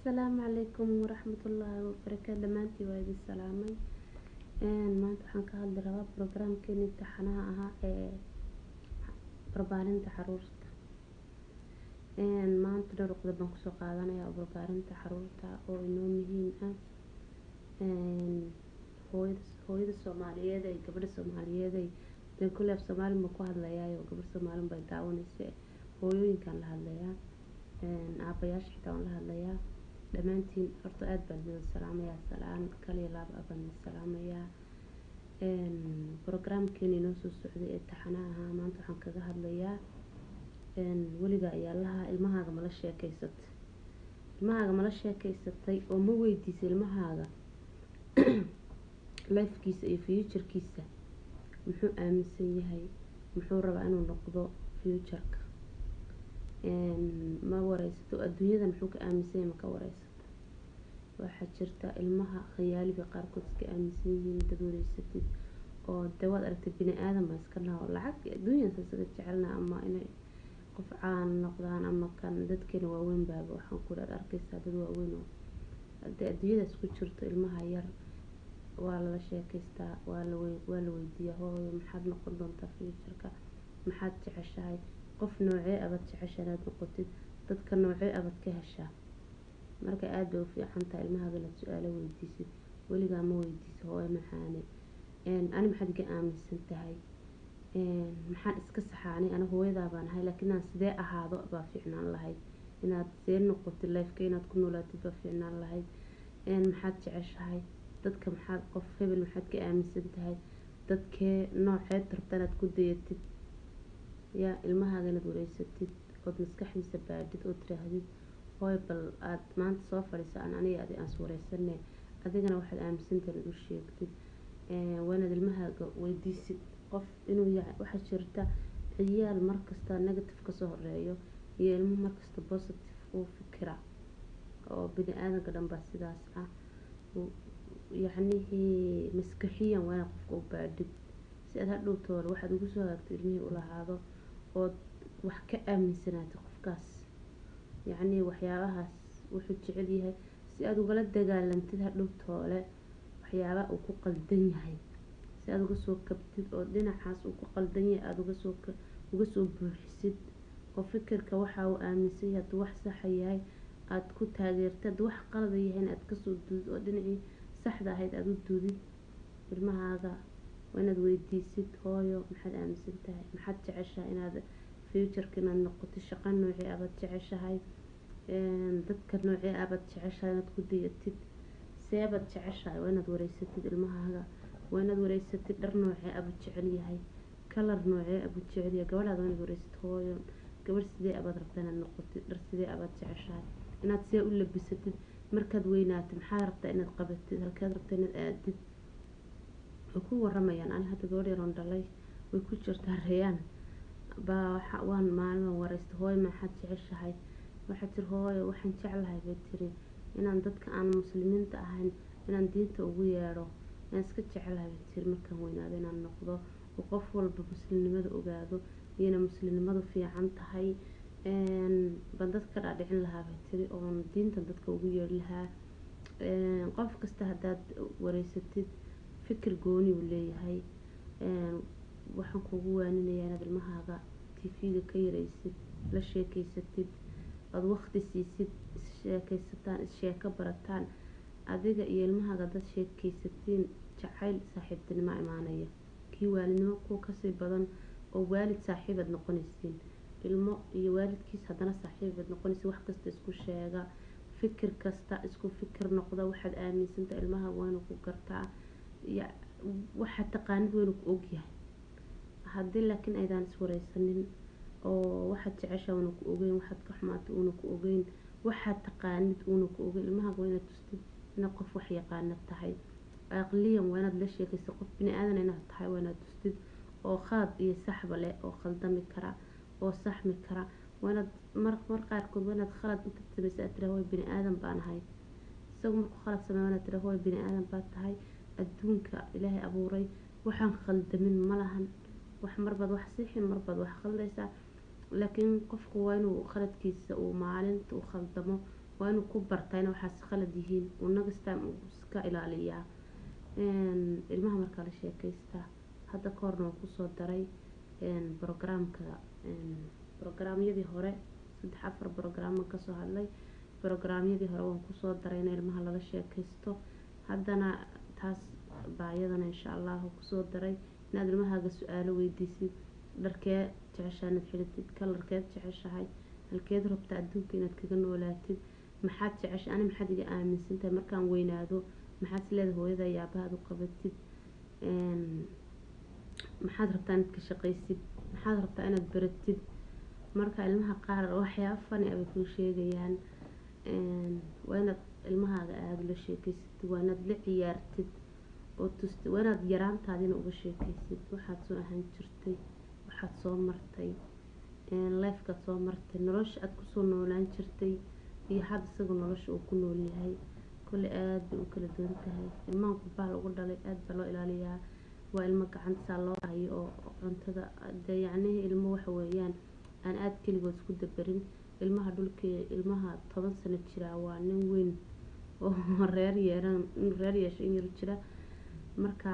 السلام عليكم ورحمة الله وبركاته دمانتي وايد السلامي maanta waxaan ka hadli rabaa programkeeni imtixaanaha ahaa ee barbaarinta caruurta maanta dhowr qodob baan kusoo qaadanayaa oo barbaarinta caruurta oo inoo muhiim ah hooyada Soomaaliyeed ay gabadha Soomaaliyeed ay kulleef Soomaali ma ku hadlayaayo gabadha Soomaali bay daawanaysaa hooyooyinkan la hadlayaa aabayaasha xitaa waan la hadlayaa dhamaantiin horta aad baan idin salaamayaa salaan kaliya laaba abaan salaamayaa programkeeni inoo soo socday ee taxanaha ahaa maanta waxaan kaga hadlayaa weliga ayaa laha ilmahaaga ma la sheekaysatay oo ma weydiisay ilmahaaga lifekiisa iyo futurekiisa muxuu aaminsan yahay muxuu rabaa inuu noqdo futureka ma wareysato adduunyada muxuu ka aaminsan yahay ma ka wareysato waxaa jirta ilmaha khiyaaliga qaarkood iska aaminsan yihiin dad wareysatid oo dawaad aragtay bini aadan baa iska naho lacag adduunyada isaga jecelna ama inay qof caan noqdaan ama kan dadkeena waaweyn baaba waxaan ku arkaysaa dad waaweyn oo adduunyadaas ku jirto ilmaha yar waa la sheekaystaa waa la weydiiyaa hooyo maxaad noqon doontaa futureka maxaad jeceshahay qof noocee abad jeceshahay inaad noqotid dadka noocee abad ka heshaa marka aad bay u fiican tahay ilmahaaga la su'aalo weydiisid weligaa ma weydiiso hooyo maxaane ani maxaad iga aaminsan tahay maxaan iska saxaanay ana hooyadaa baan ahay laakiin aan sidee ahaado baa fiicnaan lahayd inaad see noqotid lifeka inaad ku noolaatid baa fiicnaan lahayd maxaad jeceshahay dadka maxaad qof hebel maxaad ka aaminsan tahay dadkee nooceed rabta inaad ku dayatid yaa ilmahaaga inaad wareysatid ood maskaxdiisa baadhid oo tiraahdid hooy bal aad maanta soo fadhiisaan aniga adi aan wareysanay adigana waxaad aaminsan tahay inaad u sheegtid waa inaad ilmahaaga weydiisid qof inuu yahay waxaa jirta ciyaal markasta negative kasoo horeeyo iyo ilmo markasta positive uu fikira oo bini aadanka dhan baa sidaas ah yacnihii maskaxiyan waa inaad qofka u baadhid si aad hadhow toole waxaad ugu soo hagto ilmihii u lahaado ood wax ka aaminsanaatid qofkaas yacnii waxyaabahaas wuxuu jecel yahay si aad ugala dagaalantid hadhow toole waxyaaba uu ku qaldan yahay si aad uga soo kabtid oo dhinacaas uu ku qaldan yahay aad uga soo buuxisid oo fikirka waxa uu aaminsan yahay hadduu wax saxa yahay aad ku taageertid wax qalad yahay aad ka soo duudid oo dhinacii saxda ahayd aad u duudid ilmahaaga waa inaad weydiisid hooyo maxaad aaminsan tahay maxaad jeceshahay inaad futureka inaad noqotid shaqo noocee abaad jeceshahay dadka noocee abaad jeceshahay inaad ku dayatid seebaad jeceshahay waa inaad wareysatid ilmahaaga waa inaad wareysatid dhar noocee abuu jecel yahay kalar noocee abuu jecel yahay gabadhaada waa inaad wareysatid hooyo gabadh sidee abaad rabtaa inaad noqotid dhar sidee abaad jeceshahay inaad see u labisatid markaad weynaatid maxaad rabtaa inaad qabatid halkaad rabtaa inaad aadid way ku waramayaan ani hadda gabadh yaroon dhalay way ku jirtaa rayaan baa waan maalin wareysta hooyo maxaad jeceshahay waxaad tiri hooyo waxaan jeclahay bay tiri inaan dadka aan muslimiinta ahayn inaan diinta ugu yeedho inaan iska jeclahay bay tiri markaan weynaado inaan noqdo oo qof walba muslimnimada ogaado iyana muslimnimadu fiican tahay baan dadka dhaadhicin lahaa bay tiri oon diinta dadka ugu yeedhi lahaa qof kasta haddaad wareysatid fikir gooni uu leeyahay waxaan kugu waaninayaa inaad ilmahaaga tv-ga ka yareysid la sheekeysatid aad waqti siisid sheeko barataan adiga iyo ilmahaaga dad sheekeysatiin jacayl saaxiibtinimo imaanaya kii waalidnimo kuwa kasii badan oo waalid saaxiibaad noqonaysiin ilmo iyo waalidkiis haddana saaxiibaad noqonaysiin wax kasta isku sheega fikir kasta isku fikir noqda waxaad aaminsantahay ilmahaaga waa inuu ku gartaa waxaad taqaanid waa inuu ku ogyahay haddii laakiin aydaan iswareysanin oo waxaad jeceshahay uuna ku ogeyn waxaad ka xumaatay uuna ku ogeyn waxaad taqaanid uuna ku ogeyn ilmahaaga waa inaad tustid inaad qof wax yaqaana tahay aqliyan waa inaad la sheekaysid qof bini aadan inaad tahay waa inaad tustid oo khalad iyo saxba leh oo khaldami kara oo saxmi kara waa inaad mar qaarkood waa inaad khalad inta samaysa aad tiraahdo hooy bini aadan baan ahay isagu markuu khalad sameeyo waa inaad tiraahdo hooy bini aadan baad tahay adduunka ilaahay abuuray waxaan khaldamin ma lahan wax marbaad wax sixin marbaad wax khaldaysaa laakiin qofku waa inuu khaladkiisa uu maalinta u khaldamo waa inuu ku bartaa in waxaas khalad yihiin uu next time uu iska ilaaliyaa. Ilmaha marka la sheekaystaa hadda ka horna waan kusoo daray programka programyadii hore 3-4 program ka soo hadlay programyadii hore waan kusoo daray in ilmaha lala sheekaysto haddana taas baayadana insha Allah kusoo daray inaad ilmahaaga su'aalo weydiisid dharkee jeceshahay inaad xiratid kalarkeed jeceshahay halkeed rabtaa adduunka inaad kaga noolaatid maxaad jeceshahay ani maxaad iga aaminsantahay markaan weynaado maxaad leedahay hooyada iyo aabahaad u qabatid maxaad rabtaa inaad ka shaqaysid maxaad rabtaa inaad baratid marka ilmaha qaar waxyaabo fani ah bay kuu sheegayaan waa inaad ilmahaaga aad la sheekaysid waa inaad la ciyaartid oo tustid waa inaad yaraantaadina uga sheekaysid waxaad soo ahaan jirtay waxaad soo martay lifekaad soo martay nolosha aad kusoo noolaan jirtay iyo hadda isaga nolosha uu ku nool yahay kulli aad bay u kala duwan tahay ilmaha qurbaha lagu dhalay aad baa loo ilaaliyaa waa ilmo gacanta loo hayo oo cuntada yacni ilmo waxa weeyaan aan aad kaligood isku dabarin ilmaha dhulka ilmaha 10 sano jira waa nin weyn oo reer yeeshay in yar jira marka